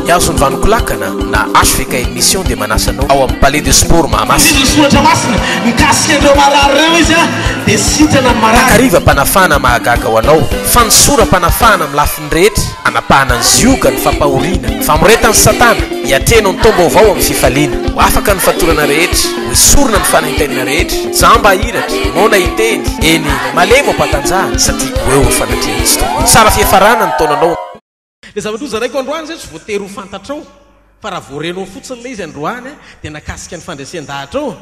Iazo ny vanokolakana na HVK émission dia manasanao ao amin'ny palais de sport Mahamasina. Soratra masina mikasika andreo marary reo izy dia sitana ny marary. Takariva mpanafana mahagaga ho anao, fanosora mpanafana amin'ny lafiny rehetra, anapahana ny zioga ny fampahoriana, famoretany satana, hiatreno ny tombo avao amin'ny fifaliana, ho afaka ny fatorana rehetra, ho isorona ny fanaintenina rehetra, jamba hiratra, mona hiteny, eny malemo ampatanjaha satria ho eo ny fanatrehitsy tompony. Tsara fiafarana ny taonanao. Dia zavatra zaraiko androany zay tsy voatery ho fantatrao fa raha voarenao fotsiny ilay izy androany dia nakasika ny fandraisian-dahatra ao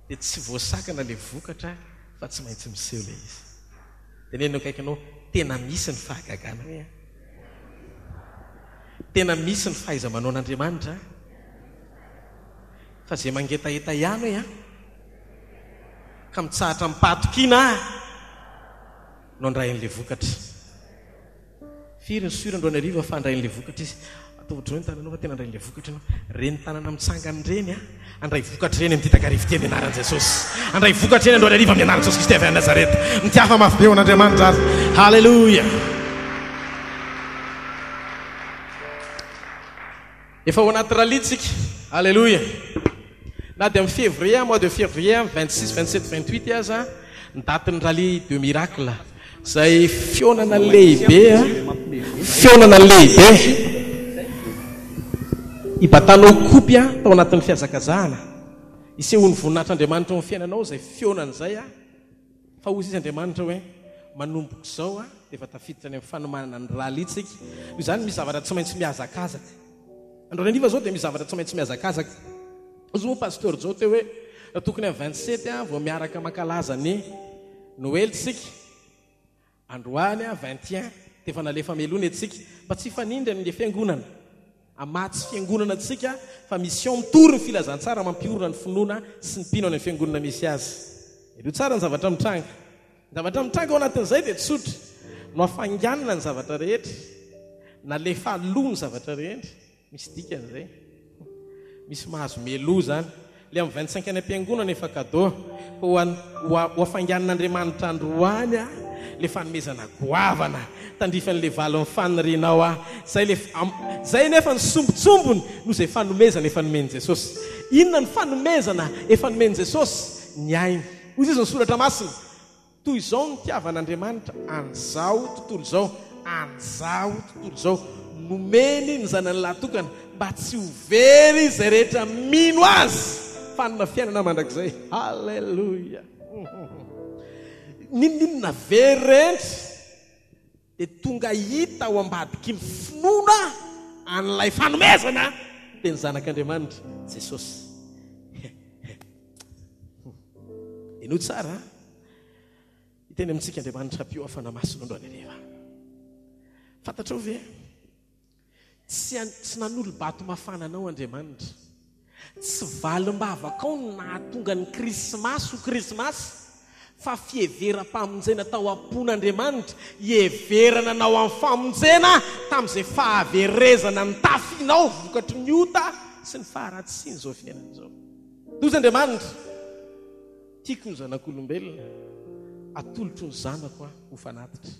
dia tsy voasakana ilay vokatra fa tsy maintsy miseho ilay izy. Dia nenao kaikanao tena misy ny fahagagana hoe tena misy ny fahaiza-manao an'Andriamanitra fa zay mangetaheta ihany hoe ka mitsahatra mipatokina no andrain'ilay vokatra. Firy ny sura andro anariva fa andrain'ilay vokatra izy. Ataovatra hoe ny tananao fa tena andrain'ilay vokatra anao. Reny tanana mitsangany reny andray vokatra reny amin'ny takarivo teny anaran'i Jesosy. Andray vokatra reny andro anariva amin'ny anaran'i Jesosy Kristy avy any Nazareta. Mitiafa mafy be ho an'Andriamanitra azy. Halleluja. Efa ao anaty ralitsika. Halleluja. Na dia amin'ny février, mois de février 26, 27, 28 aza ny datin'ny rally de miracle. Zay fionana lehibe fionana lehibe ibatanao kopy tao anatin'ny fiazakazahana iseho ny voninahitr'Andriamanitra amin'ny fiainanao zay fionana zay fa ozy izy Andriamanitra hoe manomboka zao dia efa tafiditra any amin'ny fanomanana ny ralitsika. Io zany misy zavatra tsy maintsy miazakazaka. Andro anariva zao dia misy zavatra tsy maintsy miazakazaka. Ozy moa pasteur zao teo hoe tokony amin'ny 27 vao miaraka makalaza ny Noeltsika. Androany 21 dia efa nalefa melona antsika mba tsy fanindry amin'ilay fiangonana. Amatsy fiangonana antsika fa mission mitory ny filazantsara mampiorona ny finoana sy ny mpino any fiangonana misy azy. Io tsara ny zavatra mitranga. Ny zavatra mitranga ao anatin'izay dia tsotra. No afanganana ny zavatra rehetra, nalefa aloha ny zavatra rehetra, misy dikan'izay. Misy mahazo meloa zany. Le amin'ny 25 any am-piangonana efa cadeau ho afanganan'Andriamanitra androany le fanomezana goavana tandrifan'le valo fanirianao zay nefa ny sombotsombony no zay fanomezana efa nomeny Jesosy. Inona ny fanomezana efa nomeny Jesosy? Ny ainy. Ozy izy ny soratra masina. Toy izao ny tiavan'Andriamanitra an'izao tontolo zao, an'izao tontolo zao nomeny ny zanany lahatokana mba tsy ho very izay rehetra mino azy. Fanona fiainana mandrakizay. Halleluja. Ninona very rehetra dia tonga hita ao ambadiky ny finoana an'ilay fanomezana dia ny zanak'Andriamanitra Jesosy. Ino tsara hiteny amintsika Andriamanitra hampio hafana masina andro anariva. Fantatrao ve tsy nanolo-bato mafana anao Andriamanitra, tsy valim-bavakao nahatonga ny krismasy ho krismasy, fa fiheveram-pamonjena tao am-pon'Andriamanitra hieverana nao amin'ny famonjena tamin'izay fahaverezana ny tafinao vokatry ny ota sy ny faharatsiny zao fiainana zao. Tozy Andriamanitra, tiako ny zanak'olombelona, atolotro ny zanako ho fanatitra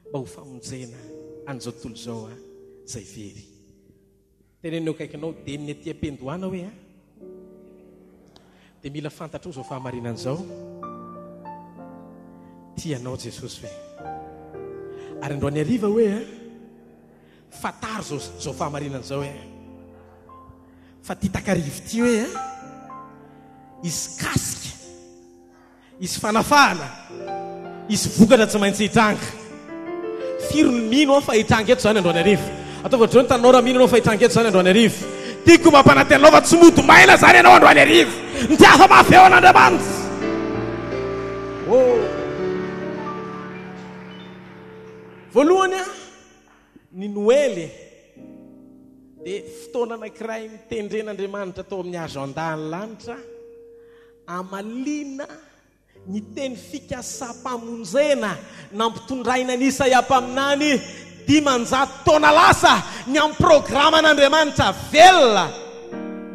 mba ho famonjena an'izao tontolo zao zay very. Tenenao kaikanao dia ny aty am-pendohana hoe dia mila fantatrao zao fahamarinana zao. Tianao Jesosy hoe ary androany hariva hoe fataro zao fahamarinana zao hoe fa ty takarivo ty hoe izy kasika, izy fanafana, izy vokatra tsy maintsy hitranga. Firy ny mino fa hitranga eto zany androany hariva. Ataovatra hoe tanora mino anao fa hitranga eto zany androany hariva. Tiako mampanantenanao fa tsy moto maina zany ianao androany hariva. Nitiafa mafy eo an'Andriamanitra. Voalohany ny Noely dia fotoana anankiray mitendren'Andriamanitra tao amin'ny agenda ny lanitra amalina ny teny fikasam-pamonjena nampitondraina ny Isaiah-paminany 500 taona lasa ny amin'ny programan'Andriamanitra velona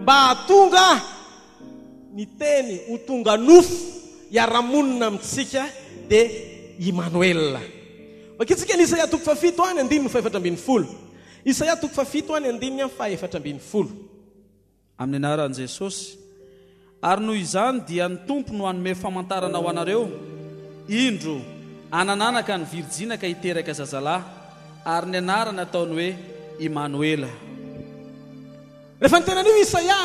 mba hatonga ny teny ho tonga nofo hiara-monina amintsika dia Emmanuel. Makitsika ny Isaia 7 any 5:4. Isaia 7:7-10. Amin'ny anaran'i Jesosy. Ary noho izany dia ny tompo no hanome famantarana ho anareo. Indro anananaka ny Virjina ka hiteraka zazalahy, ary ny anarana ataony hoe Imanoela. Rehefa ny tenan'io Isaia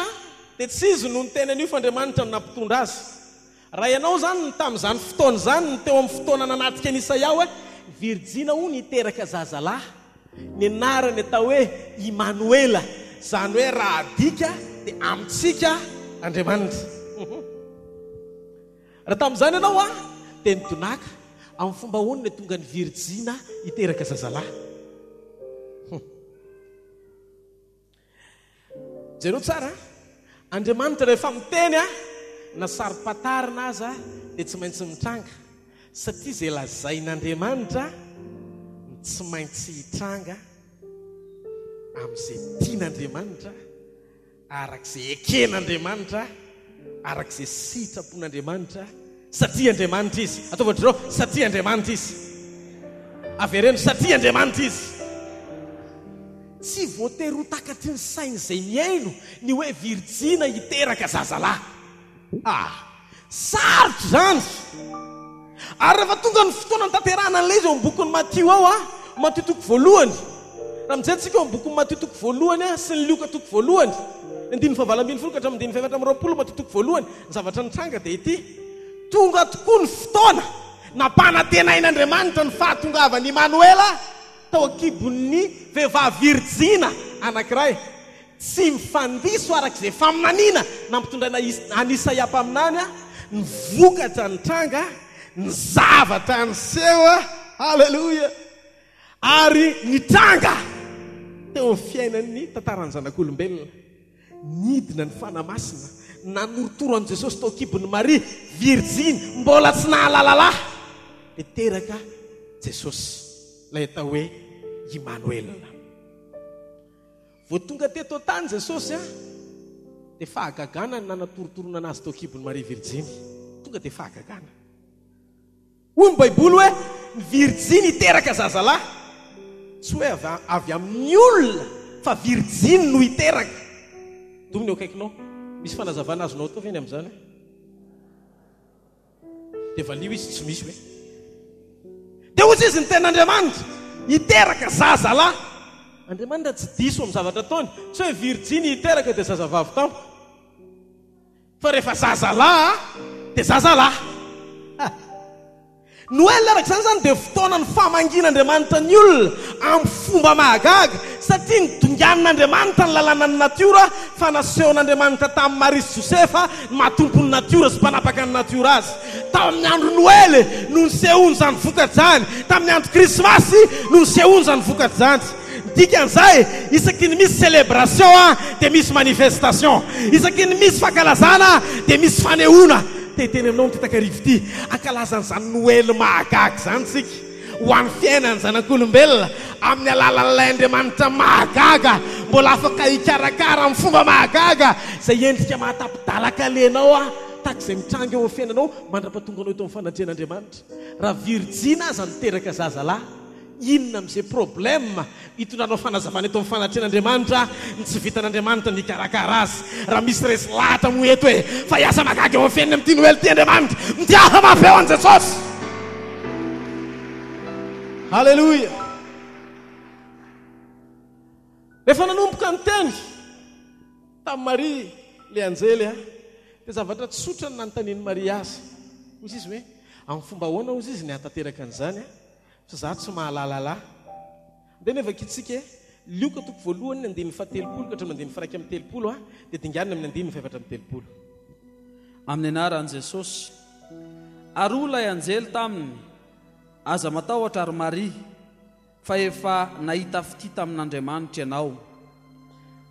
dia tsy izy no ny tenan'io fa Andriamanitra no nampitondra azy. Raha ianao zany tamin'izany fotoana zany ny teo amin'ny fotoana nanatrika ny Isaia hoe Virjina ho ny hiteraka zazalahy, ny anarany atao hoe Imanoela, zany hoe raha adika dia amintsika Andriamanitra. Raha tamin'izany ianao dia nitonaka amin'ny fomba hoany tonga ny Virjina hiteraka zazalahy. Jereo tsara, Andriamanitra rehefa miteny na sari-patarina aza dia tsy maintsy mitranga, satria izay lazain'Andriamanitra tsy maintsy hitranga amin'izay tian'Andriamanitra, arak'izay eken'Andriamanitra, arak'izay sitrapon'Andriamanitra, satria Andriamanitra izy. Ataovatrao, satria Andriamanitra izy. Avereno, satria Andriamanitra izy. Tsy voatery ho takatry ny sain'izay miaino ny hoe Virjina hiteraka zazalahy. Sarotra zany. Ary rehefa tonga ny fotoana tanterahana an'ilay izy eo amin'ny bokin'ny Matthieu ao, Matthieu 1. Raha mijery eo amin'ny bokin'ny Matthieu 1 sy ny Luka 1, 9:20 ka hatramin'ny 9:20, Matthieu 1. Ny zavatra nitranga dia ity: tonga tokoa ny fotoana nampanantenain'Andriamanitra ny fahatongavany Imanoela tao akibon'ny vehivavy Virjina anankiray, tsy mifandiso arak'izay faminaniana nampitondraina any Isaia mpaminany, ny vokatra nitranga, ny zavatra niseho, haleloia, ary nitranga teo amin'ny fiainan'ny tantaran'ny zanak'olombelona. Nidina ny fanamasina, nanorotoro an' Jesosy tao akibon'ny Maria Virjina, mbola tsy nahalalalahy, dia teraka Jesosy ilay atao hoe Imanoela. Vao tonga teto tany Jesosy dia fahagagana ny nanatorotorona anazy tao akibon'ny Maria Virjina. Tonga dia fahagagana. Hoy ny Baiboly hoe ny Virjina hiteraka zazalahy, tsy hoe avy amin'ny olona fa Virjina no hiteraka. Dominy eo akaikinao, misy fanazavana azonao atao veny amin'izany? Dia valio izy tsy misy hoe. Dia ozy izy ny ten'Andriamanitra hiteraka zazalahy. Andriamanitra tsy diso amin'ny zavatra ataony, tsy hoe Virjina hiteraka dia zazavavy tampoka, fa rehefa zazalahy dia zazalahy. Noely araka zany dia fotoana ny famangin'Andriamanitra ny olona amin'ny fomba mahagaga, satria ny dongan'Andriamanitra ny lalàna ny natiora, fa nasehon'Andriamanitra tamin'ny Maria sy Josefa ny mahatompo ny natiora sy mpanapaka ny natiora azy. Tamin'ny andro Noely no nisehony zany vokatra zany, tamin'ny andro Krismasy no nisehony zany vokatra zany. Dikan'izay, isaky ny misy célébration dia misy manifestation, isaky ny misy fankalazana dia misy fanehoana. Teny aminao ny tetakarivo ity, ankalazan'izany Noely mahagaga zany sika ho an'ny fiainany zanak'olombelona amin'ny alalan'ilay Andriamanitra mahagaga, mbola afaka hikarakara amin'ny fomba mahagaga, izay endrika mahatapidalaka lenao tak'izay mitranga eo amin'ny fiainanao mandra-pahatonga anao eto amin'ny fanatrehan'Andriamanitra. Raha Virjina aza niteraka zazalahy, inona amin'izay problème hitondranao fanazavana eto amin'ny fanatrehan'Andriamanitra ny tsy vitan'Andriamanitra ny hikarakara azy? Raha misy resy lahatra mo eto hoe fa hiasa mahagaga eo amin'ny fiainana amin'ity Noely ty Andriamanitra, mitiaha mafeo an' Jesosy. Halleluja. Rehefa nanomboka ny teny tamin'ny Maria le anjely dia zavatra tsotra ny nanontanian'i Maria azy. Ozy izy hoe amin'ny fomba ahoana ozy izy ny hatateraka an'izany fa za tsy mahalalalahy. Dia nefa kitsika Luka 1:7 ka hatramin'ny 1:30 dia dinganina amin'ny 4:30. Amin'ny anaran'i Jesosy. Ary olay anjely taminy, aza matahotra ary Maria, fa efa nahita fity tamin'Andriamanitra ianao,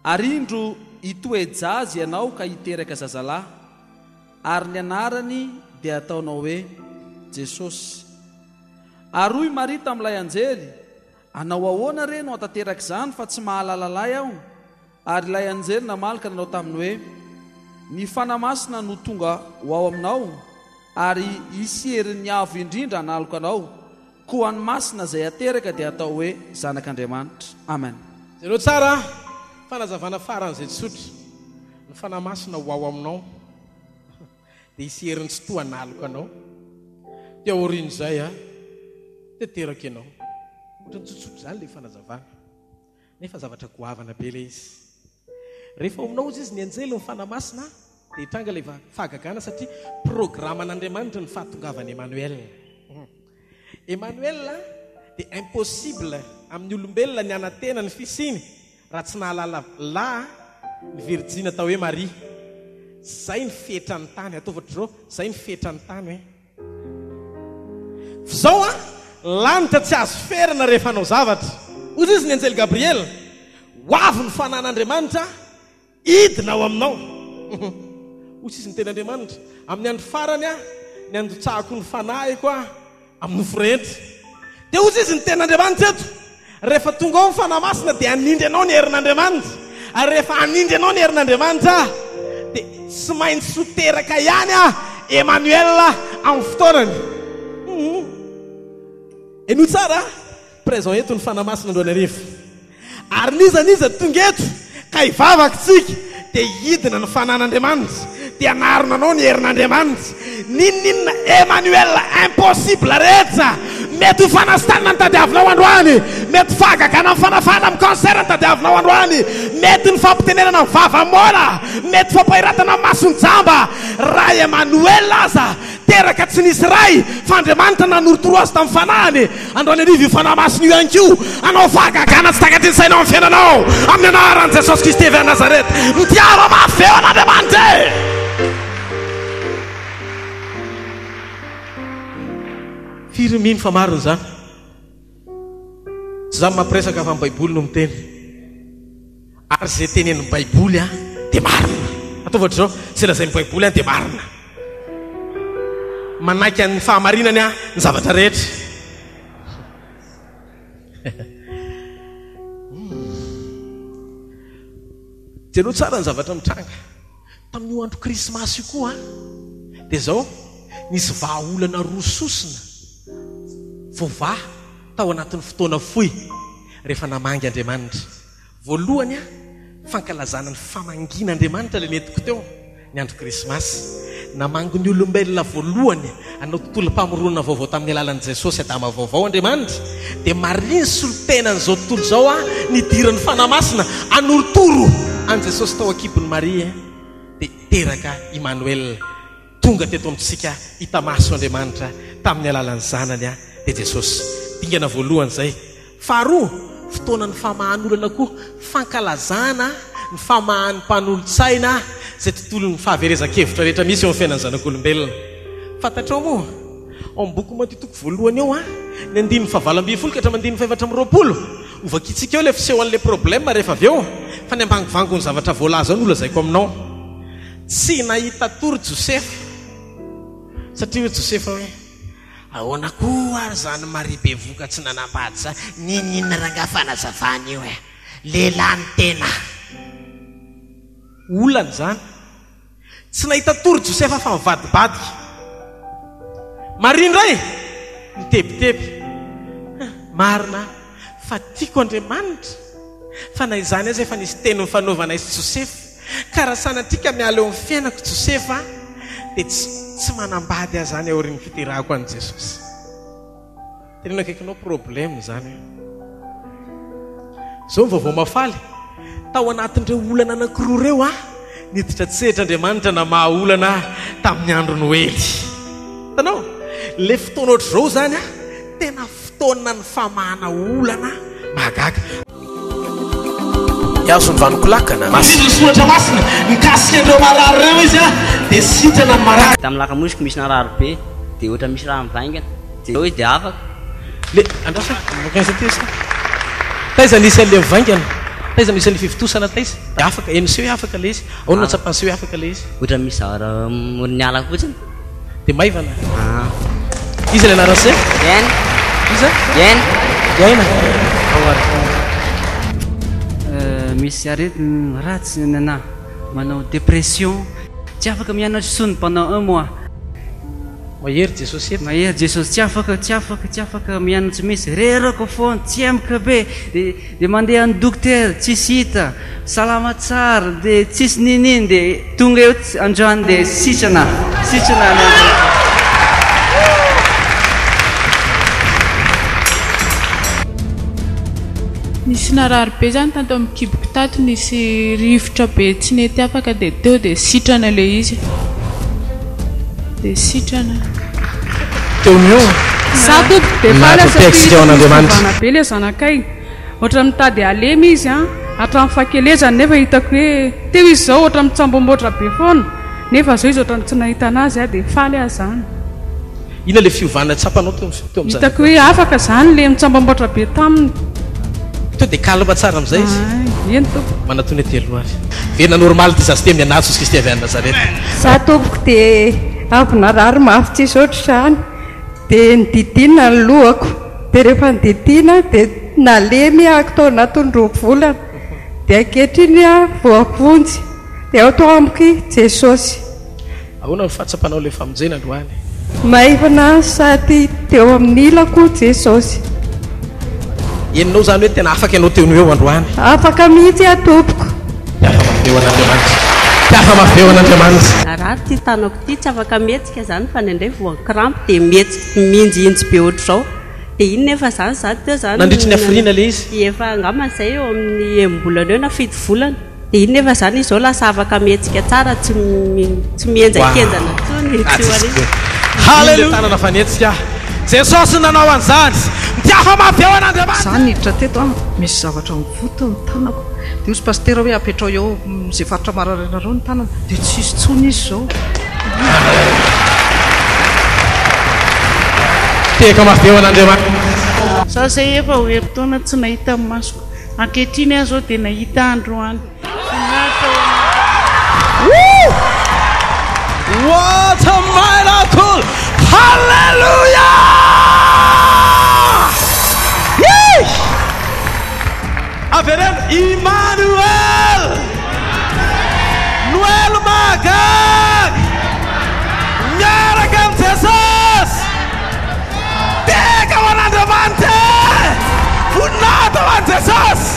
ary indro hitoejazy ianao ka hiteraka zazalahy, ary ny anarany dia ataonao hoe Jesosy. Ary hoy Maria tamin'ilay anjely, anao ahoana re no hatateraka izany fa tsy mahalalalahy aho? Ary ilay anjely namalaka nanao taminy hoe, ny fanamasina no tonga ho ao aminao, ary isy herin'ny avo indrindra analoko anao, koa ny masina izay ateraka dia atao hoe zanak'Andriamanitra. Amen. Jereo tsara fanazavana faran'izay tsotra ny fanamasina ho ao aminao dia hisy herin'ny tsy toa naloko anao dia orin'izay a teteraka ianao ohatrany tsotsotra zany le fanazavana nefa zavatra goavana be le izy rehefa aminao izy ny anjely ny fanamasina dia hitranga le fahagagana satria programan'Andriamanitra ny fahatongavany Emmanuel dia impossible amin'ny olombelona ny anatena ny fisiny raha tsy nahalala ny Virgine atao hoe Marie. Zay ny fetra ny tany ataovatra zay ny fetra ny tany hoe zao lanitra tsy azo ferina rehefa anao zavatra. Ozy izy ny anjely Gabriel hoavy ny fanan'Andriamanitra idina ao aminao. Ozy izy ny ten'Andriamanitra amin'ny andro farany ny andotsahako ny fanahiko amin'ny noforehetra. Dia ozy izy ny ten'Andriamanitra eto rehefa tonga ao ny fanamasina dia anindry anao ny herin'Andriamanitra ary rehefa anindry anao ny herin'Andriamanitra dia tsy maintsy soteraka ihany Emmanuel amin'ny fotoanany. Eno tsara présent eto ny fanamasina androany arivo ary nizaniza tonga eto ka hivavaka tsika dia hidina ny fanan'Andriamanitra dia anarona anao ny herin'Andriamanitra. Ninninna Emmanuel impossible rehetra mety ho fanasitanina ny tadiavinao androany, mety fahagagana amin'ny fanafana amin'ny cancer ny tadiavinao androany, mety ny fampitenenana amin'ny vava-mora, mety fampahiratana amin'ny mason-jamba. Raha Emmanuel aza teraka tsy nisy ray fa Andriamanitra nanorotoro azy tamin'ny fanahany. Androany arivo io fanamasina io ihany koa anao fahagagana tsy takatry ny sainao amin'ny fiainanao amin'ny anaran'i Jesosy Kristy avy a Nazareta. Mitiava mafy eo an'Andriamanitra. Firy mino fa mariny zany tsy zany mampiresaka fa amin'ny baiboly no miteny ary zay tenenin'ny baiboly dia marina. Ataovatra zao tsy lazay ny baiboly dia marina manaiky amin'ny fahamarinany ny zavatra rehetra. Jereo tsara ny zavatra mitranga tamin'io andro krismasy io koa dia zao nisy vahaolana rososina vovà tao anatin'ny fotoana fohy rehefa namangy Andriamanitra. Voalohany fankalazana ny famangin'Andriamanitra le netiko teo ny andro krismasy. Namangy ny olombelona voalohany anao tontolo mpamoronana vaovao tamin'ny alalan'i Jesosy adama vaovao Andriamanitra. Dia mariny solitenan'izao tontolo zao nidiran'ny fanamasina anorotoro an Jesosy tao akibony Maria dia teraka Emmanuel tonga teto amintsika hita maso Andriamanitra tamin'ny alalan'ny zanany dia Jesosy. Dingana voalohany zay. Faharoa fotoana ny famahan'olana koa fankalazana ny famahan'ny mpanolotsaina zay tontolo ny fahaverezan-kevitra rehetra misy eo amin'ny fiainan'ny zanak'olombelona. Fantatrao moa ao amin'ny boky matitoko voalohany eo ny 9:20 ka hatramin'ny 9:20 ovakitsika eo le fisehoan'le problème rehefa avy eo fa ny ambangivango ny zavatra voalaza ny olazaiko aminao. Tsy nahita tory Josefa satria hoe Josefa hoe ahoana koa ary zany Maria be voka tsy nanambady za ninina ranga fanazavana io lehilahy ny tena olany zany. Tsy nahita tory Josefa fa mivadibadika. Maria indray mitebiteby marina fa tiako Andriamanitra fa na izany azy efa nisy teny mifanaovana izy Josefa ka raha sanatrika miala eo amin'ny fiainako Josefa dia tsy manambady azy zany aorian'ny fiterahako an'i Jesosy. Tena akaikinao problème zany. Zao vaovao mafaly tao anatin'ireo olana anankiroa reo niditra tsetra Andriamanitra na mahaolana tamin'ny andro Noely. Hitanao le fotoana ohatr'izao zany tena fotoana ny famahana olana mahagaga. Yazo ny vanoko lakana masina soratra masina mikasika andreo marary reo izy dia sitrana marary. Tamin'ny lakamosiko misy narary be dia ohatra misy raha mivaingana dia izy dia afaka le andrasa makaza tesa taiza nisy an'le mivaingana taiza misy an'le fivitosana taiza dia afaka MC afaka le izy aonana tsapanse afaka le izy ohatra misy zavatra moriny alaka fotsiny dia maivana izy le anarase Yen iza Yen yaina misy aretina ratsy nanahy manao dépression tsy afaka mianatra sony pendant 1 mois mahery jesosy eto mahery jesosy tsy afaka mianatra misy rerako foana tsy amika be de mandeha ny dokter tsisy hita salama tsara de tsisy nininy de tonga eo androany de sitrana nisy narary be zany tato amin'ny kiboko tato nisy rivotra be tsy nety afaka de teo de sitrana le izy de sitrana teo mio zato de falaaana be le zanakay ohatra mitady alemy izy a hatramin'ny fakelezany nefa hitako hoe teo izy zao ohatra mitsambomboatra be foana nefa zao izy ohatra tsy nahita anazy a de faly azany ina le fiovana tsapanao teo hitako hoe afaka zany le mitsambomboatra be taminy to de kalma tsara am'izay izy eny tompo manatony telo ary verina normal ty zazy te mianatso izy kristy avy any nazareta za tompoko de avy narary mafy tsisy oatra zany de nididina ny lohako de rehefa nididina de nalemy ako tao anatiny rovolana de ankehitriny a voavonjy de ao tao amiko jesosy ahoana ny fahatsapanao le famonjena androany maivana sady teo amin'ny ilako jesosy eninao zany hoe tena afaka ianao teony eo androany afaka mihitsy atompoko tiafa mafeo an'andriamanitra arary ty tanako ty tsy afaka mihetsika zany fa nendray voakrampy de mihinjinjy be ohatra zao de iny nefa zany za teo zany nandritry ny afirina le izy efa angamazay eo amin'ny embolana eo na fito volana de iny nefa zany izy zao lasa afaka mihetsika tsara tsy mienjakenjana tony halleluja tanana fanetsika jesosy nanao an'izany mitiafa mafeo an'andriamanitra zany niditra teto a misy zavatra mivoto ny tanako de osy pastera hoe apetrao eo zay faritra mararana reo ny tanana de tsisy tsony izy zao teka mafeo an'andriamanitra za zay efa hoeritaona tsy nahita amin'ny masoko ankehitriny ahy zao de nahita androany what a miracle hallelujah averen Emmanuel Noel Magag miaraka amin'ny Jesosy teka ho an'Andriamanitra voninahitra ho an'i Jesosy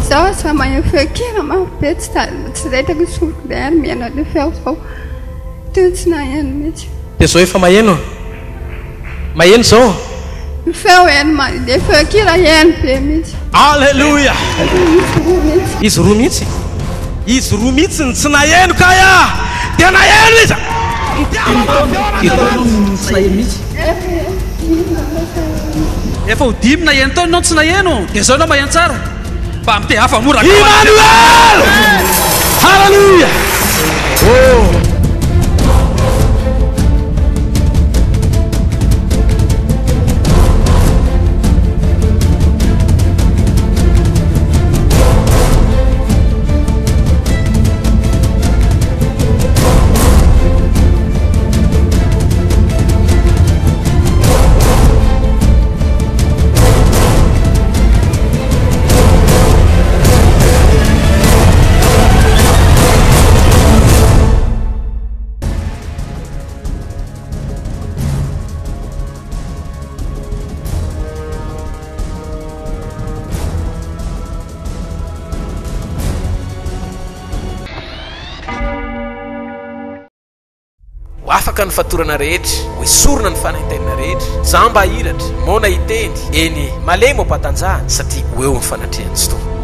zaho sa mahay feokena marobe tsy retaka soroko de ary miaina le feo zao teo tsy naheno mihitsy de zao efa maheno zao feo eny de feokira eny be mihitsy alleluia izy roa mihitsy ny tsy naheno kaya de naheno izy efa hodimina eno tao anao tsy naheno de zao anao maheno tsara mba mite hafa mora Emmanuel halleluja afaka ny fatorana rehetra ho isorona ny fanaintenina rehetra za mba hiratra mona iteny eny malemo ampatanjahany satria ho eo ny fanatrehan'ny toa